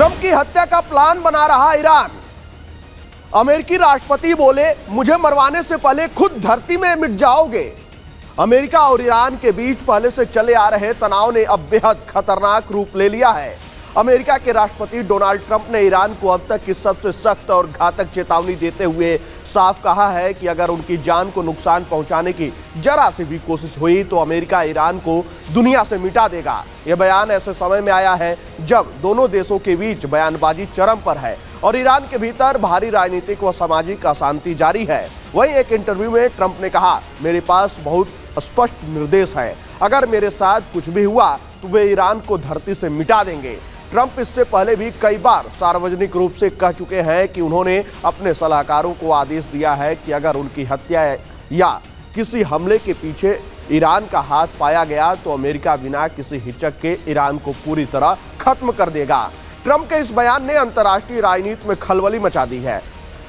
Trump की हत्या का प्लान बना रहा ईरान। अमेरिकी राष्ट्रपति बोले, मुझे मरवाने से पहले खुद धरती में मिट जाओगे। अमेरिका और ईरान के बीच पहले से चले आ रहे तनाव ने अब बेहद खतरनाक रूप ले लिया है। अमेरिका के राष्ट्रपति डोनाल्ड ट्रंप ने ईरान को अब तक की सबसे सख्त और घातक चेतावनी देते हुए साफ कहा है कि अगर उनकी जान को नुकसान पहुंचाने की जरा सी भी कोशिश हुई तो अमेरिका ईरान को दुनिया से मिटा देगा। यह बयान ऐसे समय में आया है जब दोनों देशों के बीच बयानबाजी चरम पर है और ईरान के भीतर भारी राजनीतिक व सामाजिक अशांति जारी है। वहीं एक इंटरव्यू में ट्रंप ने कहा, मेरे पास बहुत स्पष्ट निर्देश है, अगर मेरे साथ कुछ भी हुआ तो वे ईरान को धरती से मिटा देंगे। ट्रंप इससे पहले भी कई बार सार्वजनिक रूप से कह चुके हैं कि उन्होंने अपने सलाहकारों को आदेश दिया है कि अगर उनकी हत्या या किसी हमले के पीछे ईरान का हाथ पाया गया तो अमेरिका बिना किसी हिचक के ईरान को पूरी तरह खत्म कर देगा। ट्रंप के इस बयान ने अंतर्राष्ट्रीय राजनीति में खलबली मचा दी है।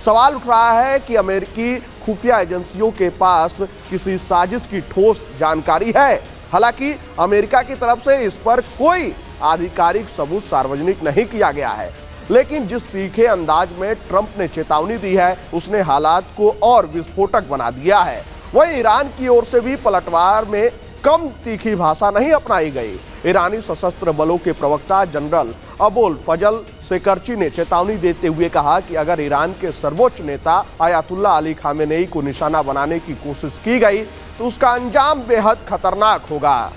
सवाल उठ रहा है कि अमेरिकी खुफिया एजेंसियों के पास किसी साजिश की ठोस जानकारी है। हालांकि अमेरिका की तरफ से इस पर कोई आधिकारिक सबूत सार्वजनिक नहीं किया गया है, लेकिन जिस तीखे अंदाज में ट्रंप ने चेतावनी दी है उसने हालात को और विस्फोटक बना दिया है। वहीं ईरान की ओर से भी पलटवार में कम तीखी भाषा नहीं अपनाई गई। ईरानी सशस्त्र बलों के प्रवक्ता जनरल अबोल फजल सेकरची ने चेतावनी देते हुए कहा कि अगर ईरान के सर्वोच्च नेता आयतुल्लाह अली खामेनेई को निशाना बनाने की कोशिश की गई तो उसका अंजाम बेहद खतरनाक होगा।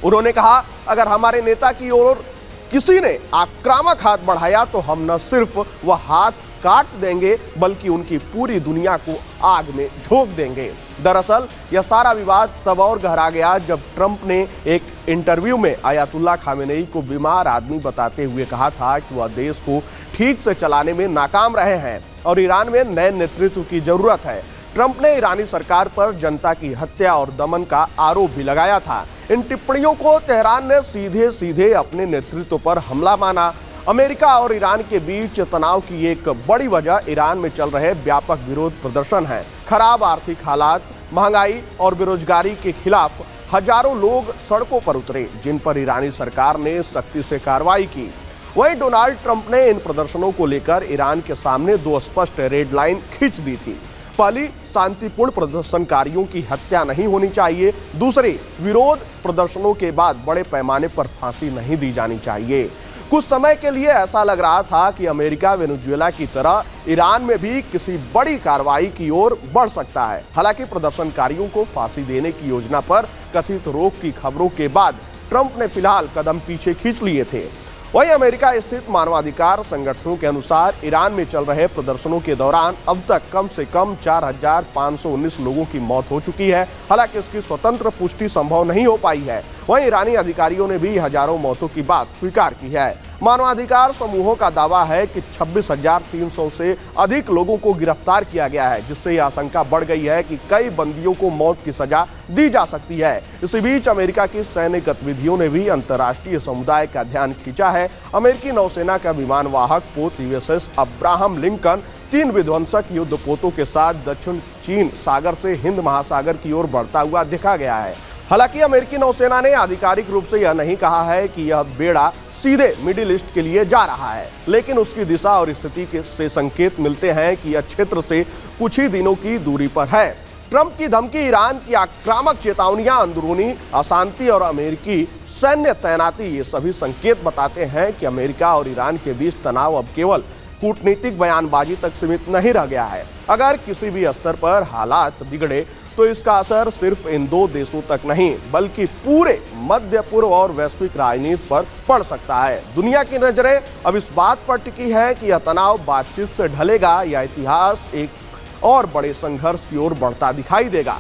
उन्होंने कहा, अगर हमारे नेता की ओर किसी ने आक्रामक हाथ बढ़ाया तो हम न सिर्फ वह हाथ काट देंगे बल्कि उनकी पूरी दुनिया को आग में झोंक देंगे। दरअसल यह सारा विवाद तब और गहरा गया जब ट्रंप ने एक इंटरव्यू में आयतुल्लाह खामेनेई को बीमार आदमी बताते हुए कहा था कि वह देश को ठीक से चलाने में नाकाम रहे हैं और ईरान में नए नेतृत्व की जरूरत है। ट्रंप ने ईरानी सरकार पर जनता की हत्या और दमन का आरोप भी लगाया था। इन टिप्पणियों को तेहरान ने सीधे सीधे अपने नेतृत्व पर हमला माना। अमेरिका और ईरान के बीच तनाव की एक बड़ी वजह ईरान में चल रहे व्यापक विरोध प्रदर्शन है। खराब आर्थिक हालात, महंगाई और बेरोजगारी के खिलाफ हजारों लोग सड़कों पर उतरे, जिन पर ईरानी सरकार ने सख्ती से कार्रवाई की। वहीं डोनाल्ड ट्रंप ने इन प्रदर्शनों को लेकर ईरान के सामने दो स्पष्ट रेड लाइन खींच दी थी। पहली, शांतिपूर्ण प्रदर्शनकारियों की हत्या नहीं होनी चाहिए। दूसरी, विरोध प्रदर्शनों के बाद बड़े पैमाने पर फांसी नहीं दी जानी चाहिए। कुछ समय के लिए ऐसा लग रहा था कि अमेरिका वेनेजुएला की तरह ईरान में भी किसी बड़ी कार्रवाई की ओर बढ़ सकता है। हालांकि प्रदर्शनकारियों को फांसी देने की योजना पर कथित रोक की खबरों के बाद ट्रंप ने फिलहाल कदम पीछे खींच लिए थे। वहीं अमेरिका स्थित मानवाधिकार संगठनों के अनुसार ईरान में चल रहे प्रदर्शनों के दौरान अब तक कम से कम 4,519 लोगों की मौत हो चुकी है। हालांकि इसकी स्वतंत्र पुष्टि संभव नहीं हो पाई है। वहीं ईरानी अधिकारियों ने भी हजारों मौतों की बात स्वीकार की है। मानवाधिकार समूहों का दावा है कि 26,300 से अधिक लोगों को गिरफ्तार किया गया है, जिससे यह आशंका बढ़ गई है कि कई बंदियों को मौत की सजा दी जा सकती है। इसी बीच अमेरिका की सैन्य गतिविधियों ने भी अंतर्राष्ट्रीय समुदाय का ध्यान खींचा है। अमेरिकी नौसेना का विमानवाहक पोत यूएसएस अब्राहम लिंकन 3 विध्वंसक युद्धपोतों के साथ दक्षिण चीन सागर से हिंद महासागर की ओर बढ़ता हुआ देखा गया है। हालांकि अमेरिकी नौसेना ने आधिकारिक रूप से यह नहीं कहा है कि यह बेड़ा सीधे मिडिल ईस्ट के लिए जा रहा है, लेकिन उसकी दिशा और स्थिति से संकेत मिलते हैं कि यह क्षेत्र से कुछ ही दिनों की दूरी पर है। ट्रंप की धमकी, ईरान की आक्रामक चेतावनियां, अंदरूनी अशांति और अमेरिकी सैन्य तैनाती, ये सभी संकेत बताते हैं कि अमेरिका और ईरान के बीच तनाव अब केवल कूटनीतिक बयानबाजी तक सीमित नहीं रह गया है। अगर किसी भी स्तर पर हालात बिगड़े तो इसका असर सिर्फ इन दो देशों तक नहीं बल्कि पूरे मध्य पूर्व और वैश्विक राजनीति पर पड़ सकता है। दुनिया की नजरें अब इस बात पर टिकी है कि यह तनाव बातचीत से ढलेगा या इतिहास एक और बड़े संघर्ष की ओर बढ़ता दिखाई देगा।